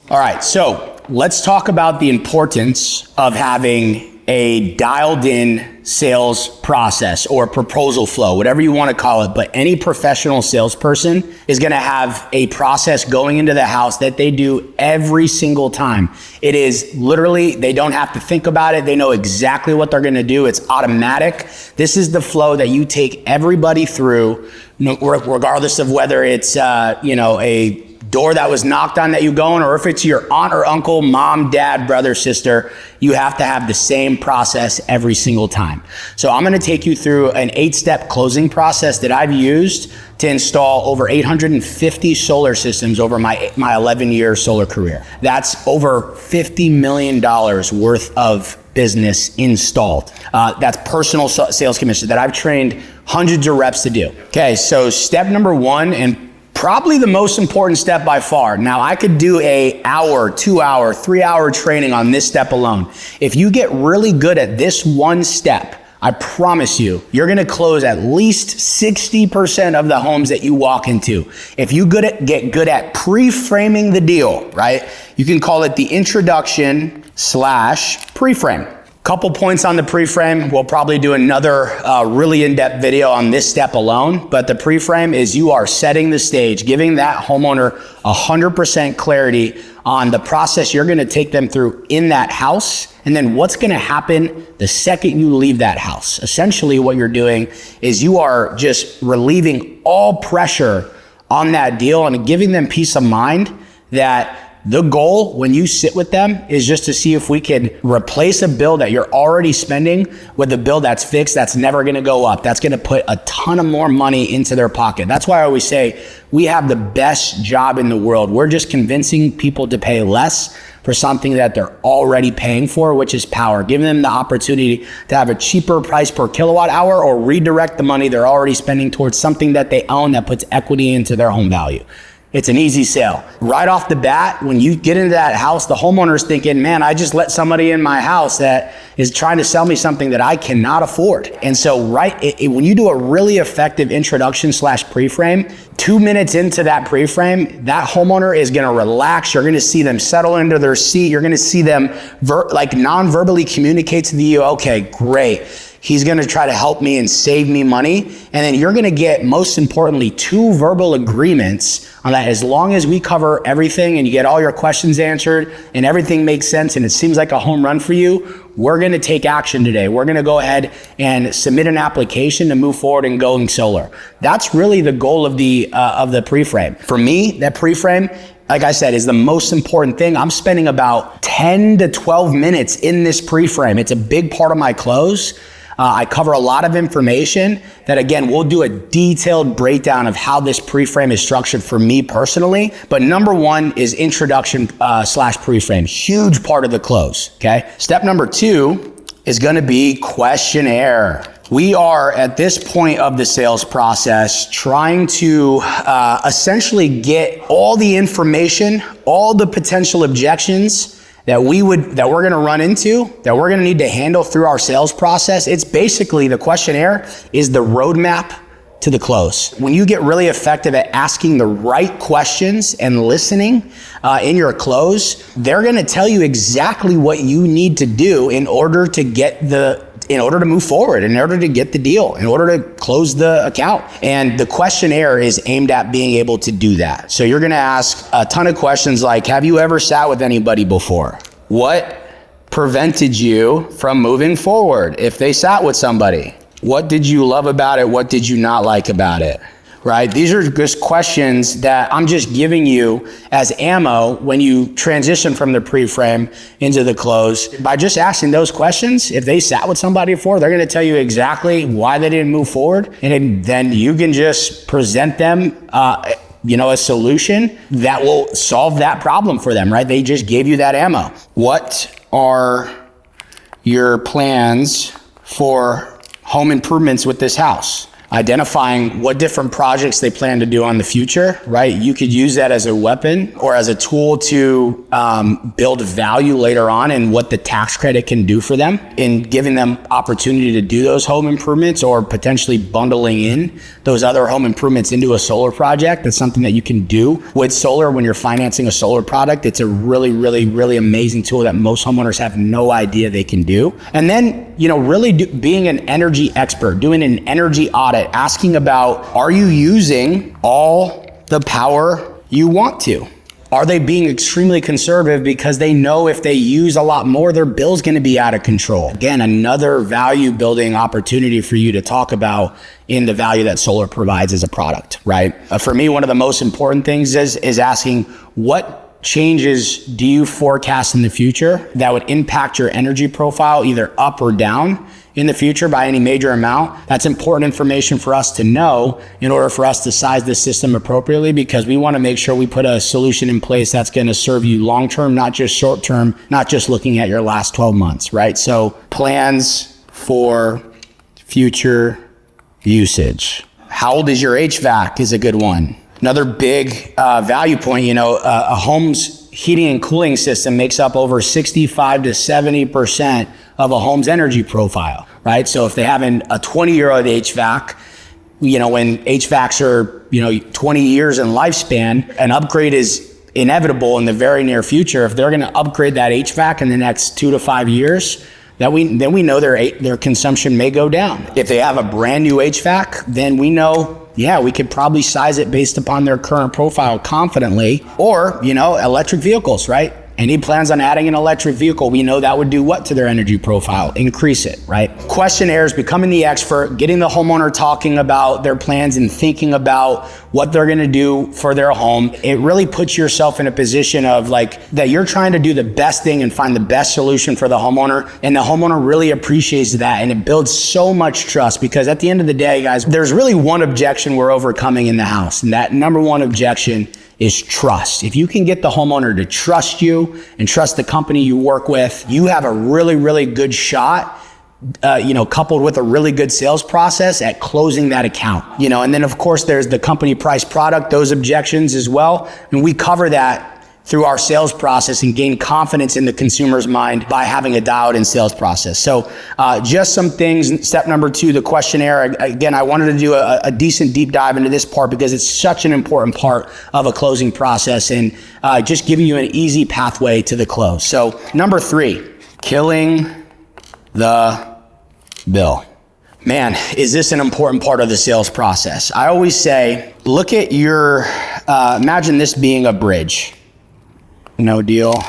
All right, so let's talk about the importance of having a dialed in sales process or proposal flow, whatever you want to call it. But any professional salesperson is going to have a process going into the house that they do every single time. It is literally, they don't have to think about it. They know exactly what they're going to do. It's automatic. This is the flow that you take everybody through, regardless of whether it's, a door that was knocked on that you go in, or if it's your aunt or uncle, mom, dad, brother, sister, you have to have the same process every single time. So I'm going to take you through an 8-step closing process that I've used to install over 850 solar systems over my 11-year solar career. That's over $50 million worth of business installed. That's personal sales commission that I've trained hundreds of reps to do. Okay, so step number 1, and probably the most important step by far. Now, I could do an hour, 2-hour, 3-hour training on this step alone. If you get really good at this one step, I promise you, you're gonna close at least 60% of the homes that you walk into. If you get good at pre-framing the deal, right? You can call it the introduction / pre-frame. Couple points on the pre-frame. We'll probably do another really in-depth video on this step alone, but the pre-frame is you are setting the stage, giving that homeowner 100% clarity on the process you're gonna take them through in that house, and then what's gonna happen the second you leave that house. Essentially what you're doing is you are just relieving all pressure on that deal and giving them peace of mind that the goal when you sit with them is just to see if we can replace a bill that you're already spending with a bill that's fixed, that's never gonna go up. That's gonna put a ton of more money into their pocket. That's why I always say we have the best job in the world. We're just convincing people to pay less for something that they're already paying for, which is power. Giving them the opportunity to have a cheaper price per kilowatt hour or redirect the money they're already spending towards something that they own that puts equity into their home value. It's an easy sale. Right off the bat, when you get into that house, the homeowner's thinking, man, I just let somebody in my house that is trying to sell me something that I cannot afford. And so when you do a really effective introduction / pre-frame, 2 minutes into that pre-frame, that homeowner is gonna relax. You're gonna see them settle into their seat. You're gonna see them non-verbally communicate to you, okay, great. He's gonna try to help me and save me money. And then you're gonna get, most importantly, 2 verbal agreements on that. As long as we cover everything and you get all your questions answered and everything makes sense and it seems like a home run for you, we're gonna take action today. We're gonna go ahead and submit an application to move forward and going solar. That's really the goal of the pre-frame. For me, that pre-frame, like I said, is the most important thing. I'm spending about 10 to 12 minutes in this pre-frame. It's a big part of my close. I cover a lot of information that, again, we'll do a detailed breakdown of how this pre-frame is structured for me personally. But number 1 is introduction / pre-frame. Huge part of the close, okay? Step number 2 is gonna be questionnaire. We are at this point of the sales process trying to essentially get all the information, all the potential objections that we're gonna run into, that we're gonna need to handle through our sales process. It's basically, the questionnaire is the roadmap to the close. When you get really effective at asking the right questions and listening in your close, they're gonna tell you exactly what you need to do in order to move forward, in order to get the deal, in order to close the account. And the questionnaire is aimed at being able to do that. So you're gonna ask a ton of questions like, have you ever sat with anybody before? What prevented you from moving forward if they sat with somebody? What did you love about it? What did you not like about it? Right? These are just questions that I'm just giving you as ammo when you transition from the pre-frame into the close. By just asking those questions, if they sat with somebody before, they're gonna tell you exactly why they didn't move forward. And then you can just present them a solution that will solve that problem for them, right? They just gave you that ammo. What are your plans for home improvements with this house? identifying what different projects they plan to do on the future, right? You could use that as a weapon or as a tool to build value later on and what the tax credit can do for them in giving them opportunity to do those home improvements or potentially bundling in those other home improvements into a solar project. That's something that you can do with solar when you're financing a solar product. It's a really, really, really amazing tool that most homeowners have no idea they can do. And then, really being an energy expert, doing an energy audit, asking about, are you using all the power you want to? Are they being extremely conservative because they know if they use a lot more, their bill's going to be out of control? Again, another value building opportunity for you to talk about in the value that solar provides as a product, right? For me, one of the most important things is asking, what changes do you forecast in the future that would impact your energy profile either up or down in the future by any major amount? That's important information for us to know in order for us to size the system appropriately, because we want to make sure we put a solution in place that's going to serve you long-term, not just short-term, not just looking at your last 12 months, right? So plans for future usage. How old is your HVAC is a good one. Another big value point, a home's heating and cooling system makes up over 65 to 70% of a home's energy profile, right? So if they have a 20-year-old HVAC, when HVACs are, 20 years in lifespan, an upgrade is inevitable in the very near future. If they're going to upgrade that HVAC in the next 2 to 5 years, then we know their consumption may go down. If they have a brand new HVAC, then we know, we could probably size it based upon their current profile confidently. Or, electric vehicles, right? Any plans on adding an electric vehicle, we know that would do what to their energy profile? Increase it, right? Questionnaires, becoming the expert, getting the homeowner talking about their plans and thinking about what they're gonna do for their home. It really puts yourself in a position of that you're trying to do the best thing and find the best solution for the homeowner. And the homeowner really appreciates that. And it builds so much trust, because at the end of the day, guys, there's really one objection we're overcoming in the house. And that number one objection is trust. If you can get the homeowner to trust you and trust the company you work with, you have a really, really good shot, coupled with a really good sales process at closing that account. And then of course there's the company price product, those objections as well. And we cover that through our sales process and gain confidence in the consumer's mind by having a dialed in sales process. So just some things. Step number 2, the questionnaire. Again, I wanted to do a decent deep dive into this part because it's such an important part of a closing process and just giving you an easy pathway to the close. So number 3, killing the bill. Man, is this an important part of the sales process? I always say, look at imagine this being a bridge. No deal.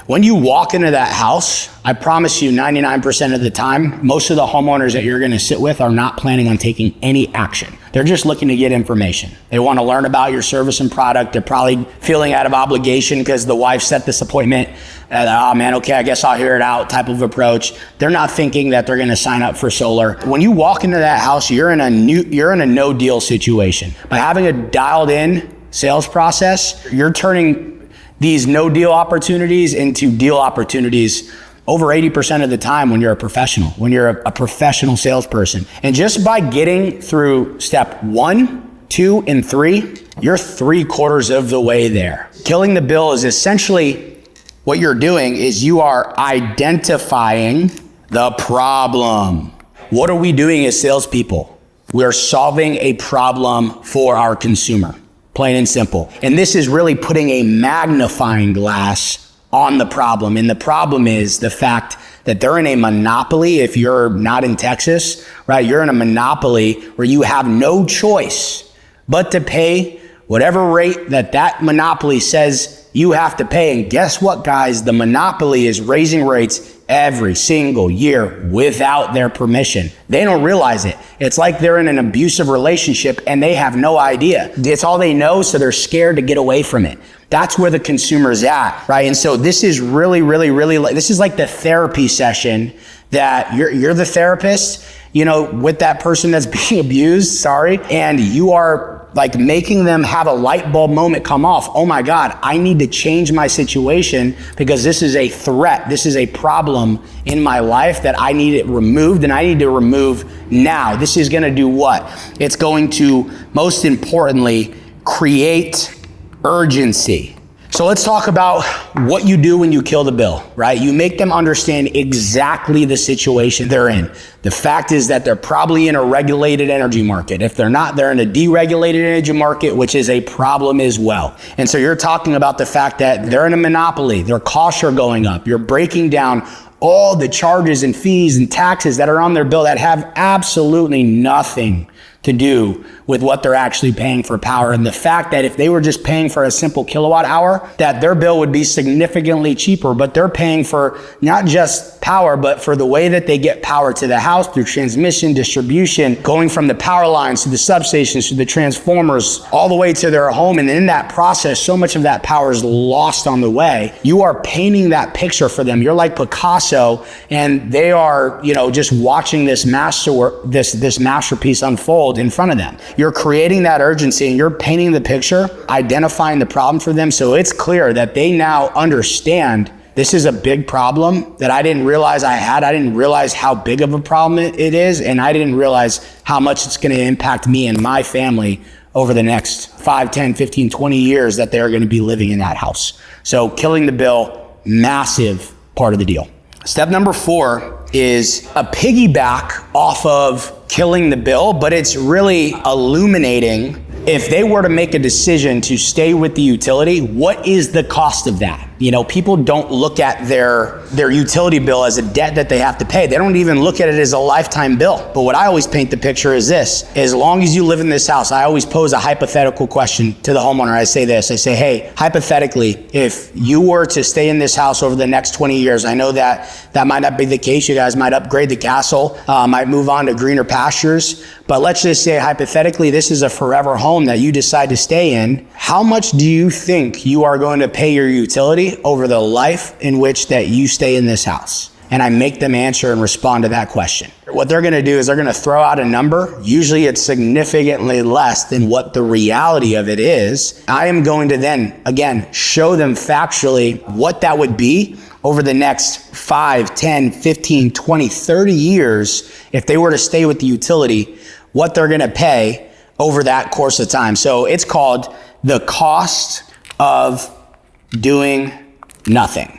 When you walk into that house, I promise you 99% of the time, most of the homeowners that you're going to sit with are not planning on taking any action. They're just looking to get information. They want to learn about your service and product. They're probably feeling out of obligation because the wife set this appointment. Okay, I guess I'll hear it out type of approach. They're not thinking that they're going to sign up for solar. When you walk into that house, you're in a no deal situation. By having a dialed in sales process, you're turning these no deal opportunities into deal opportunities over 80% of the time when you're a professional, when you're a professional salesperson. And just by getting through step 1, 2, and 3, you're 3/4 of the way there. Killing the bill is essentially what you're doing is you are identifying the problem. What are we doing as salespeople? We're solving a problem for our consumer. Plain and simple. And this is really putting a magnifying glass on the problem. And the problem is the fact that they're in a monopoly. If you're not in Texas, right, you're in a monopoly where you have no choice but to pay whatever rate that monopoly says you have to pay. And guess what, guys? The monopoly is raising rates every single year without their permission. They don't realize it. It's like they're in an abusive relationship and they have no idea. It's all they know, so they're scared to get away from it. That's where the consumer's at, right? And so this is really, really, really, this is like the therapy session that you're the therapist, with that person that's being abused, and you are like making them have a light bulb moment come off. Oh my God, I need to change my situation because this is a threat. This is a problem in my life that I need it removed, and I need to remove now. This is gonna do what? It's going to, most importantly, create urgency. So let's talk about what you do when you kill the bill, right? You make them understand exactly the situation they're in. The fact is that they're probably in a regulated energy market. If they're not, they're in a deregulated energy market, which is a problem as well. And so you're talking about the fact that they're in a monopoly, their costs are going up. You're breaking down all the charges and fees and taxes that are on their bill that have absolutely nothing to do with what they're actually paying for power. And the fact that if they were just paying for a simple kilowatt hour, that their bill would be significantly cheaper, but they're paying for not just power, but for the way that they get power to the house through transmission, distribution, going from the power lines to the substations, to the transformers, all the way to their home. And in that process, so much of that power is lost on the way. You are painting that picture for them. You're like Picasso, and they are, just watching this masterpiece unfold in front of them. You're creating that urgency, and you're painting the picture, identifying the problem for them, so it's clear that they now understand this is a big problem that I didn't realize I had. I didn't realize how big of a problem it is, and I didn't realize how much it's going to impact me and my family over the next 5, 10, 15, 20 years that they're going to be living in that house. So killing the bill, massive part of the deal. Step number 4 is a piggyback off of killing the bill, but it's really illuminating if they were to make a decision to stay with the utility, what is the cost of that? People don't look at their utility bill as a debt that they have to pay. They don't even look at it as a lifetime bill. But what I always paint the picture is this: as long as you live in this house, I always pose a hypothetical question to the homeowner. I say this, I say, hey, hypothetically, if you were to stay in this house over the next 20 years, I know that might not be the case. You guys might upgrade the castle, might move on to greener pastures. But let's just say hypothetically, this is a forever home that you decide to stay in. How much do you think you are going to pay your utility over the life in which that you stay in this house? And I make them answer and respond to that question. What they're going to do is they're going to throw out a number. Usually it's significantly less than what the reality of it is. I am going to then, again, show them factually what that would be over the next 5, 10, 15, 20, 30 years if they were to stay with the utility, what they're going to pay over that course of time. So it's called the cost of doing nothing.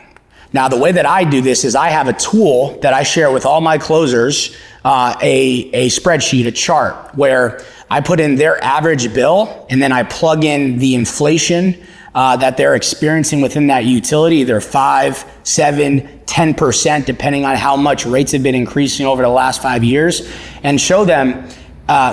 Now, the way that I do this is I have a tool that I share with all my closers, a spreadsheet, a chart, where I put in their average bill, and then I plug in the inflation that they're experiencing within that utility, either 5, 7, 10%, depending on how much rates have been increasing over the last 5 years, and show them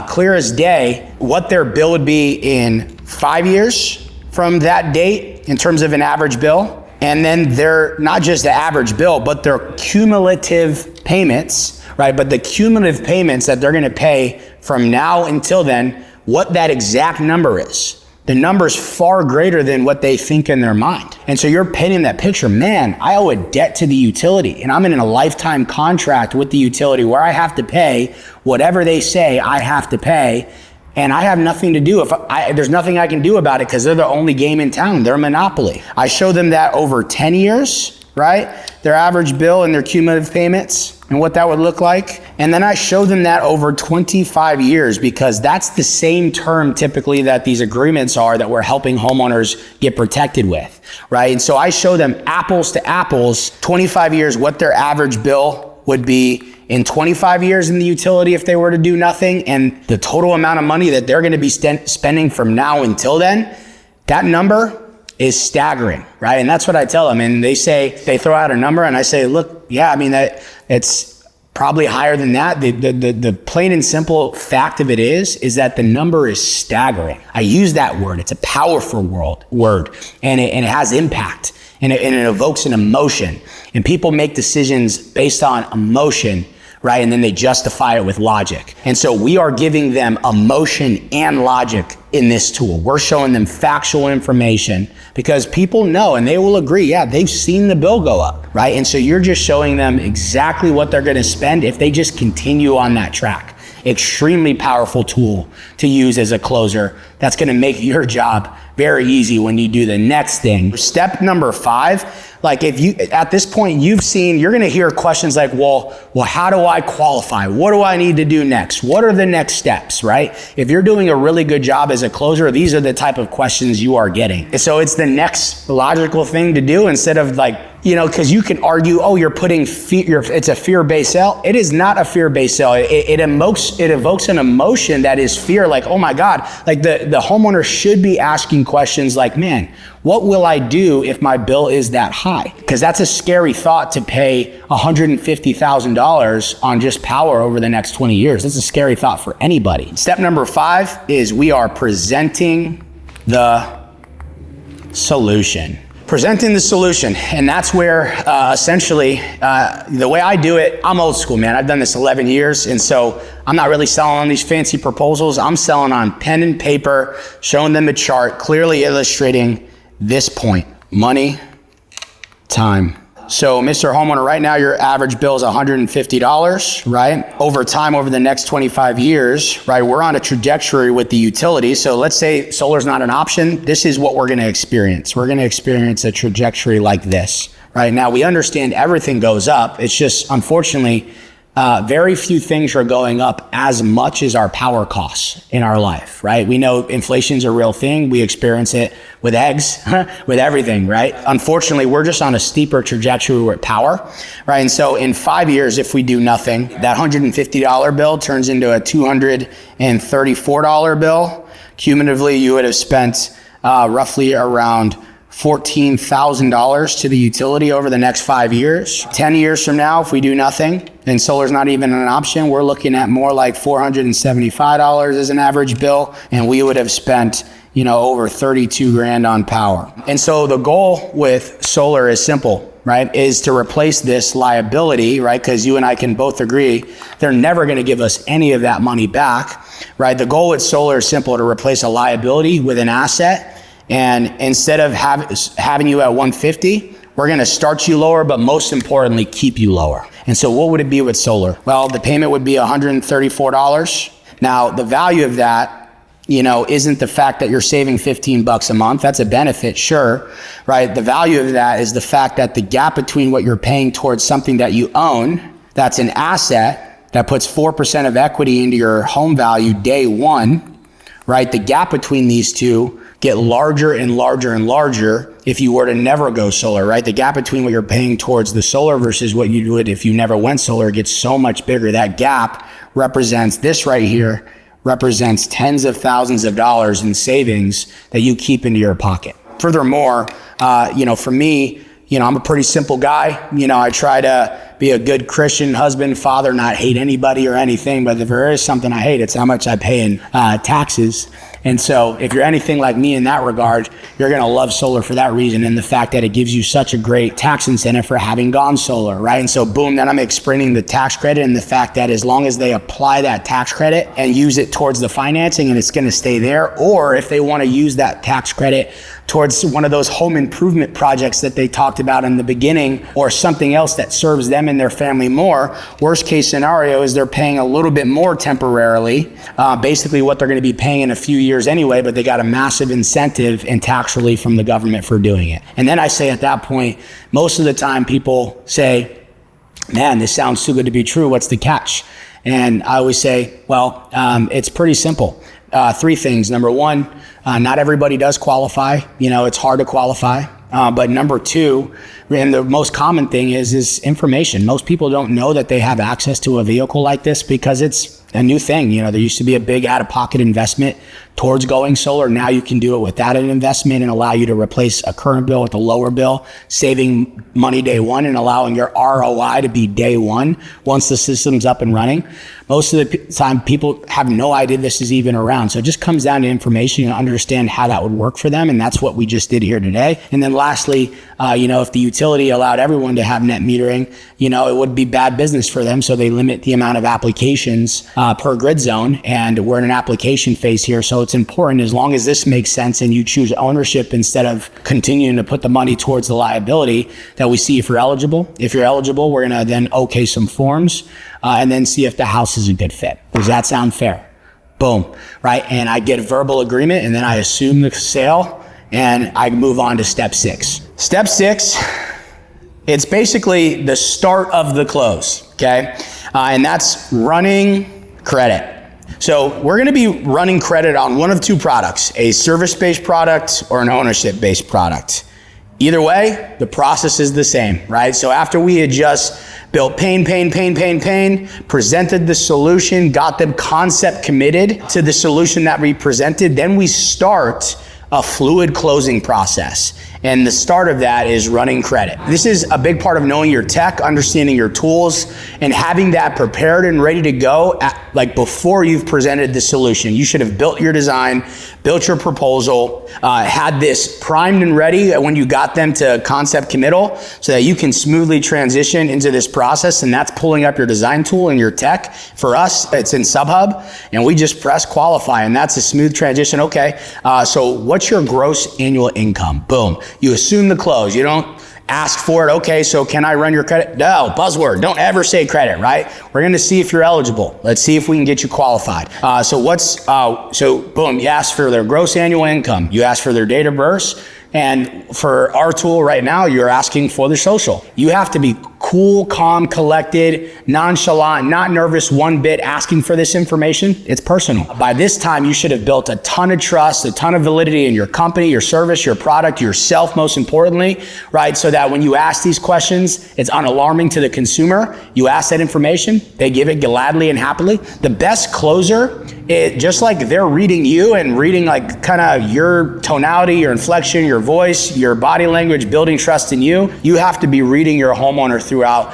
clear as day what their bill would be in 5 years from that date in terms of an average bill. And then they're not just the average bill, but their cumulative payments, right? But the cumulative payments that they're going to pay from now until then, what that exact number is. The number's far greater than what they think in their mind. And so you're painting that picture, man, I owe a debt to the utility, and I'm in a lifetime contract with the utility where I have to pay whatever they say I have to pay. And I have nothing to do. There's nothing I can do about it because they're the only game in town. They're a monopoly. I show them that over 10 years, right? Their average bill and their cumulative payments and what that would look like. And then I show them that over 25 years because that's the same term typically that these agreements are that we're helping homeowners get protected with, right? And so I show them apples to apples, 25 years, what their average bill would be in 25 years in the utility if they were to do nothing, and the total amount of money that they're going to be spending from now until then. That number is staggering, right? And that's what I tell them. And they throw out a number, and I say, look, yeah, I mean, that it's probably higher than that. The plain and simple fact of it is that the number is staggering. I use that word. It's a powerful word, and it has impact, and it evokes an emotion. And people make decisions based on emotion, right? And then they justify it with logic. And so we are giving them emotion and logic in this tool. We're showing them factual information because people know, and they will agree, yeah, they've seen the bill go up, right? And so you're just showing them exactly what they're going to spend if they just continue on that track. extremely powerful tool to use as a closer that's going to make your job very easy when you do the next thing. Step number 5, like if you, at this point you've seen, you're going to hear questions like, well, how do I qualify? What do I need to do next? What are the next steps, right? If you're doing a really good job as a closer, these are the type of questions you are getting. And so it's the next logical thing to do instead of like, you know, because you can argue, oh, you're putting fear, it's a fear-based sale. It is not a fear-based sale. It evokes an emotion that is fear, like, oh my God, like the homeowner should be asking questions like, man, what will I do if my bill is that high? Because that's a scary thought to pay $150,000 on just power over the next 20 years. That's a scary thought for anybody. Step number 5 is we are presenting the solution. Presenting the solution. And that's where essentially, the way I do it, I'm old school, man. I've done this 11 years. And so I'm not really selling on these fancy proposals. I'm selling on pen and paper, showing them a chart, clearly illustrating this point: money, time. So Mr. Homeowner, right now your average bill is $150, right? Over time, over the next 25 years, right, we're on a trajectory with the utility. So let's say solar's not an option. This is what we're gonna experience. We're gonna experience a trajectory like this, right? Now we understand everything goes up. It's just, unfortunately, very few things are going up as much as our power costs in our life, right? We know inflation's a real thing. We experience it with eggs, with everything, right? Unfortunately, we're just on a steeper trajectory with power, right? And so in 5 years, if we do nothing, that $150 bill turns into a $234 bill. Cumulatively, you would have spent roughly around $14,000 to the utility over the next 5 years. 10 years from now, if we do nothing and solar's not even an option, we're looking at more like $475 as an average bill, and we would have spent, you know, over 32 grand on power. And so the goal with solar is simple, right? Is to replace this liability, right? Because you and I can both agree they're never going to give us any of that money back, right? The goal with solar is simple: to replace a liability with an asset. And instead of having you at 150, we're going to start you lower, but most importantly, keep you lower. And so what would it be with solar? Well, the payment would be $134. Now, the value of that, you know, isn't the fact that you're saving $15 a month. That's a benefit, sure, right? The value of that is the fact that the gap between what you're paying towards something that you own, that's an asset that puts 4% of equity into your home value day one, right? The gap between these two get larger and larger and larger if you were to never go solar, right? The gap between what you're paying towards the solar versus what you would if you never went solar gets so much bigger. That gap represents, this right here, represents tens of thousands of dollars in savings that you keep into your pocket. Furthermore, you know, for me, you know, I'm a pretty simple guy. You know, I try to be a good Christian husband, father, not hate anybody or anything, but if there is something I hate, it's how much I pay in taxes. And so if you're anything like me in that regard, you're going to love solar for that reason, and the fact that it gives you such a great tax incentive for having gone solar, right? And so boom, then I'm explaining the tax credit and the fact that as long as they apply that tax credit and use it towards the financing, and it's going to stay there, or if they want to use that tax credit towards one of those home improvement projects that they talked about in the beginning, or something else that serves them and their family more, worst case scenario is they're paying a little bit more temporarily, basically what they're going to be paying in a few years anyway, but they got a massive incentive and tax relief from the government for doing it. And then I say at that point, most of the time people say, man, this sounds too good to be true. What's the catch? And I always say, well, it's pretty simple. 3 things. Number 1, not everybody does qualify. You know, it's hard to qualify. But number 2, and the most common thing is information. Most people don't know that they have access to a vehicle like this because it's a new thing. You know, there used to be a big out-of-pocket investment towards going solar. Now you can do it without an investment and allow you to replace a current bill with a lower bill, saving money day one and allowing your ROI to be day one once the system's up and running. Most of the time people have no idea this is even around. So it just comes down to information and understand how that would work for them. And that's what we just did here today. And then lastly, you know, if the utility allowed everyone to have net metering, you know, it would be bad business for them. So they limit the amount of applications per grid zone, and we're in an application phase here. So it's important, as long as this makes sense and you choose ownership instead of continuing to put the money towards the liability, that we see if you're eligible. If you're eligible, we're gonna then okay some forms and then see if the house is a good fit. Does that sound fair? Boom, right? And I get a verbal agreement, and then I assume the sale, and I move on to step 6. Step 6, it's basically the start of the close, okay? And that's running credit. So we're gonna be running credit on one of two products, a service-based product or an ownership-based product. Either way, the process is the same, right? So after we had just built pain, presented the solution, got them concept committed to the solution that we presented, then we start a fluid closing process. And the start of that is running credit. This is a big part of knowing your tech, understanding your tools, and having that prepared and ready to go like before you've presented the solution. You should have built your design, built your proposal, had this primed and ready when you got them to concept committal, so that you can smoothly transition into this process. And that's pulling up your design tool and your tech. For us, it's in SubHub, and we just press qualify, and that's a smooth transition. Okay, so what's your gross annual income? Boom. You assume the close. You don't ask for it. Okay, so can I run your credit? No, buzzword. Don't ever say credit, right? We're going to see if you're eligible. Let's see if we can get you qualified. So boom, you ask for their gross annual income. You ask for their date of birth. And for our tool right now, you're asking for their social. You have to be cool, calm, collected, nonchalant, not nervous one bit asking for this information. It's personal. By this time, you should have built a ton of trust, a ton of validity in your company, your service, your product, yourself, most importantly, right? So that when you ask these questions, it's unalarming to the consumer. You ask that information, they give it gladly and happily. The best closer, just like they're reading you and reading like kind of your tonality, your inflection, your voice, your body language, building trust in you, you have to be reading your homeowner throughout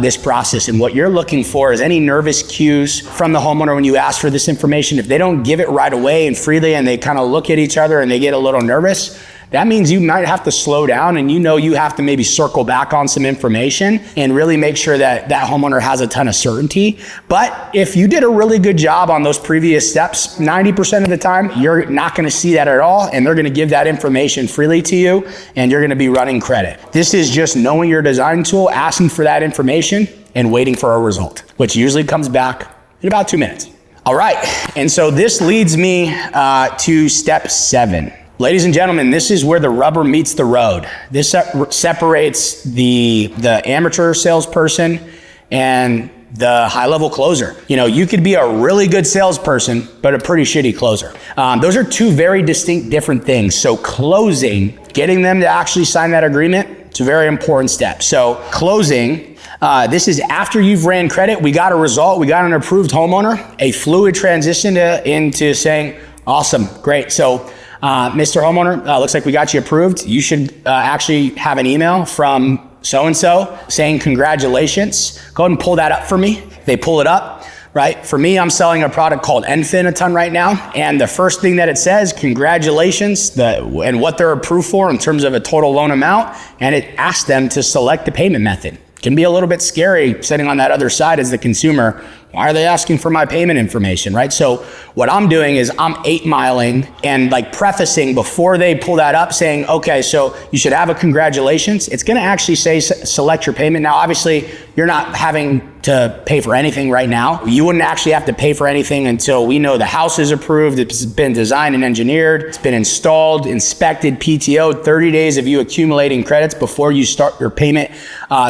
this process. And what you're looking for is any nervous cues from the homeowner when you ask for this information. If they don't give it right away and freely, and they kind of look at each other and they get a little nervous, that means you might have to slow down, and you have to maybe circle back on some information and really make sure that that homeowner has a ton of certainty. But if you did a really good job on those previous steps, 90% of the time, you're not gonna see that at all, and they're gonna give that information freely to you, and you're gonna be running credit. This is just knowing your design tool, asking for that information, and waiting for a result, which usually comes back in about 2 minutes. All right, and so this leads me to step 7. Ladies and gentlemen, this is where the rubber meets the road. This separates the amateur salesperson and the high-level closer. You know, you could be a really good salesperson, but a pretty shitty closer. Those are two very distinct, different things. So closing, getting them to actually sign that agreement, it's a very important step. So closing, this is after you've ran credit, we got a result, we got an approved homeowner, a fluid transition into saying, awesome, great. So Mr. Homeowner, looks like we got you approved. You should actually have an email from so-and-so saying congratulations. Go ahead and pull that up for me. They pull it up, right? For me, I'm selling a product called Enfin a ton right now. And the first thing that it says, congratulations, and what they're approved for in terms of a total loan amount. And it asks them to select the payment method. Can be a little bit scary sitting on that other side as the consumer. Why are they asking for my payment information, right? So what I'm doing is I'm 8-miling and like prefacing before they pull that up saying, okay, so you should have a congratulations. It's gonna actually say select your payment. Now, obviously, you're not having to pay for anything right now. You wouldn't actually have to pay for anything until we know the house is approved, it's been designed and engineered, it's been installed, inspected, PTO'd, 30 days of you accumulating credits before you start your payment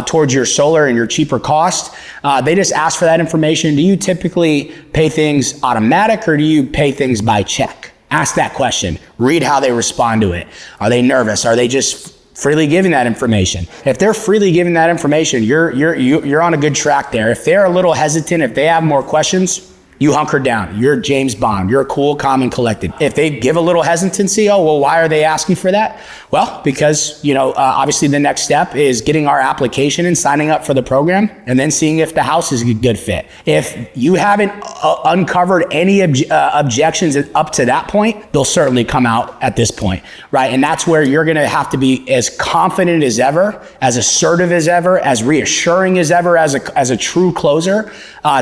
towards your solar and your cheaper cost. They just ask for that information. Do you typically pay things automatic or do you pay things by check? Ask that question. Read how they respond to it. Are they nervous? Are they just freely giving that information? If they're freely giving that information, you're on a good track there. If they're a little hesitant, if they have more questions, you hunker down. You're James Bond. You're cool, calm, and collected. If they give a little hesitancy, oh, well, why are they asking for that? Well, because, obviously the next step is getting our application and signing up for the program and then seeing if the house is a good fit. If you haven't uncovered any objections up to that point, they'll certainly come out at this point, right? And that's where you're going to have to be as confident as ever, as assertive as ever, as reassuring as ever, as a true closer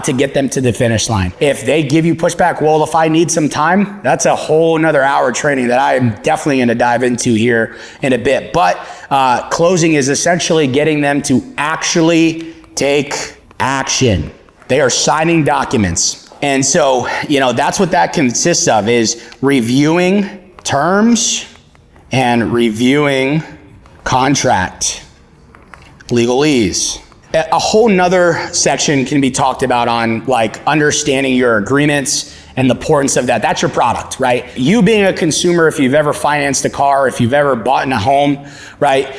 to get them to the finish line. if they give you pushback, well, if I need some time, that's a whole nother hour training that I'm definitely going to dive into here in a bit. But closing is essentially getting them to actually take action. They are signing documents. And so, that's what that consists of, is reviewing terms and reviewing contract, legalese. A whole nother section can be talked about on like understanding your agreements and the importance of that. That's your product, right? You being a consumer, if you've ever financed a car, if you've ever bought in a home, right?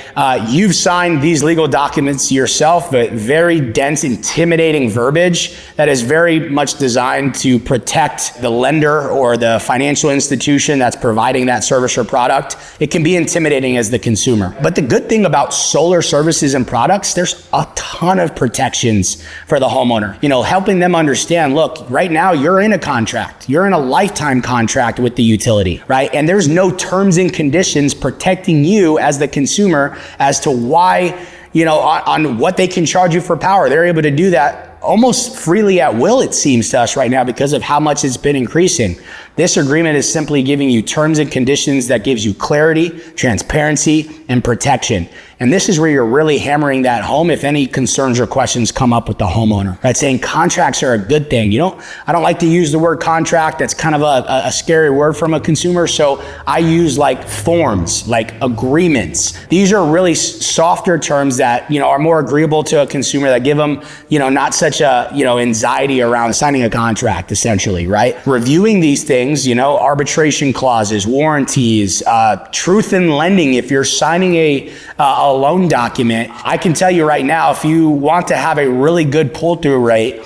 You've signed these legal documents yourself, but very dense, intimidating verbiage that is very much designed to protect the lender or the financial institution that's providing that service or product. It can be intimidating as the consumer. But the good thing about solar services and products, there's a ton of protections for the homeowner. Helping them understand, look, right now you're in a contract. You're in a lifetime contract with the utility, right? And there's no terms and conditions protecting you as the consumer as to why, on what they can charge you for power. They're able to do that almost freely at will, it seems to us right now, because of how much it's been increasing. This agreement is simply giving you terms and conditions that gives you clarity, transparency, and protection. And this is where you're really hammering that home if any concerns or questions come up with the homeowner, right? Saying contracts are a good thing. I don't like to use the word contract. That's kind of a scary word from a consumer. So I use like forms, like agreements. These are really softer terms that, are more agreeable to a consumer, that give them, not such a, anxiety around signing a contract, essentially, right? Reviewing these things, arbitration clauses, warranties, truth in lending. If you're signing a loan document, I can tell you right now, if you want to have a really good pull-through rate,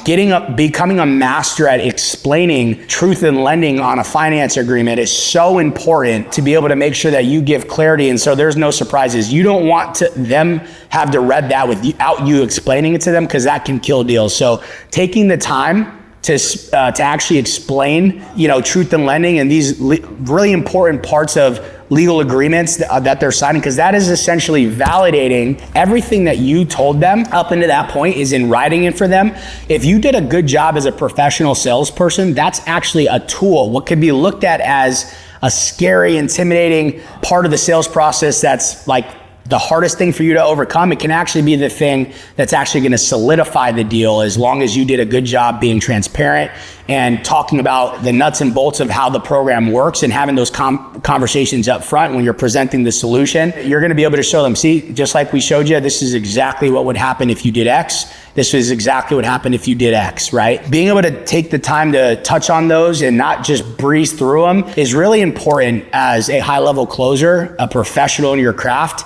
becoming a master at explaining truth in lending on a finance agreement is so important to be able to make sure that you give clarity. And so there's no surprises. You don't want them have to read that without you explaining it to them, because that can kill deals. So taking the time to actually explain, truth in lending and these really important parts of legal agreements that they're signing, because that is essentially validating everything that you told them up into that point is in writing it for them. If you did a good job as a professional salesperson, that's actually a tool. What could be looked at as a scary, intimidating part of the sales process that's like the hardest thing for you to overcome, it can actually be the thing that's actually going to solidify the deal, as long as you did a good job being transparent and talking about the nuts and bolts of how the program works and having those conversations up front when you're presenting the solution. You're going to be able to show them, see, just like we showed you, this is exactly what would happen if you did X. This is exactly what happened if you did X, right? Being able to take the time to touch on those and not just breeze through them is really important as a high-level closer, a professional in your craft,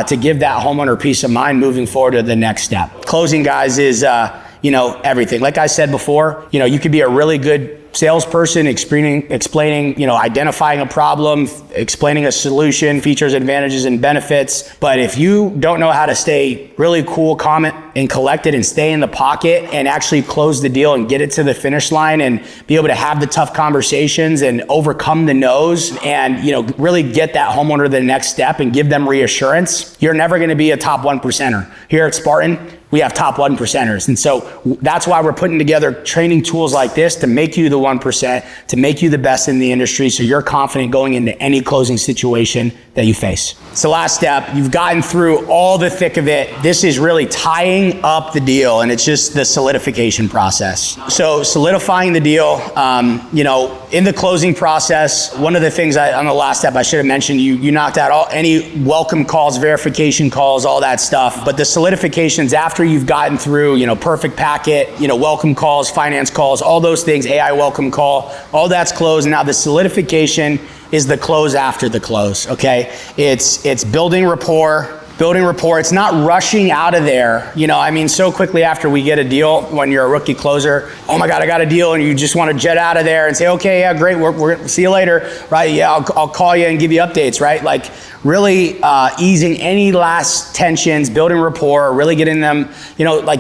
to give that homeowner peace of mind moving forward to the next step. Closing, guys, is everything. Like I said before, you could be a really good salesperson explaining, identifying a problem, explaining a solution, features, advantages, and benefits. But if you don't know how to stay really cool, calm, and collected and stay in the pocket and actually close the deal and get it to the finish line and be able to have the tough conversations and overcome the no's and, really get that homeowner to the next step and give them reassurance, you're never going to be a top 1%er. Here at Spartan, we have top 1%ers. And so that's why we're putting together training tools like this to make you the 1%, to make you the best in the industry so you're confident going into any closing situation that you face. So last step, you've gotten through all the thick of it. This is really tying up the deal, and it's just the solidification process. So solidifying the deal, in the closing process, one of the things on the last step I should have mentioned, you knocked out any welcome calls, verification calls, all that stuff. But the solidifications after you've gotten through, perfect packet, welcome calls, finance calls, all those things, AI welcome call, all that's closed. Now the solidification is the close after the close, okay? It's building rapport. It's not rushing out of there. So quickly after we get a deal, when you're a rookie closer, oh my God, I got a deal, and you just want to jet out of there and say, okay, yeah, great, we're see you later, right? Yeah, I'll call you and give you updates, right? Like really easing any last tensions, building rapport, really getting them,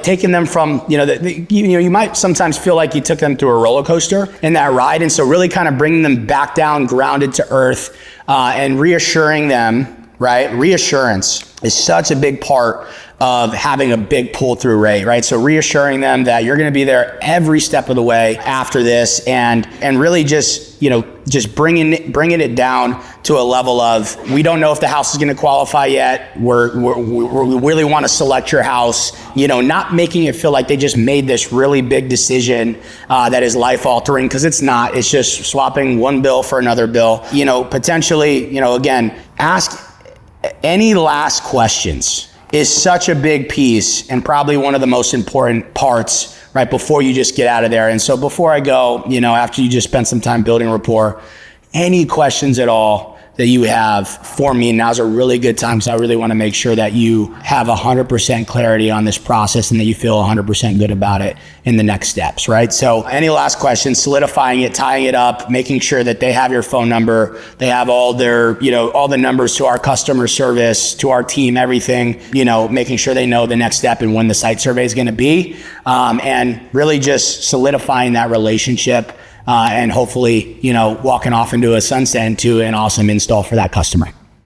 taking them from, you might sometimes feel like you took them through a roller coaster in that ride. And so really kind of bringing them back down, grounded to earth, and reassuring them right? Reassurance is such a big part of having a big pull-through rate, right? So reassuring them that you're going to be there every step of the way after this, and really just, just bringing it down to a level of, we don't know if the house is going to qualify yet. We really want to select your house, not making it feel like they just made this really big decision that is life altering, because it's not. It's just swapping one bill for another bill. Potentially, again, ask any last questions is such a big piece and probably one of the most important parts right before you just get out of there. And so before I go, after you just spend some time building rapport, any questions at all that you have for me, now's a really good time, because I really want to make sure that you have 100% clarity on this process and that you feel 100% good about it in the next steps, right? So any last questions, solidifying it, tying it up, making sure that they have your phone number, they have all their, all the numbers to our customer service, to our team, everything, making sure they know the next step and when the site survey is going to be, and really just solidifying that relationship. And hopefully, walking off into a sunset into an awesome install for that customer.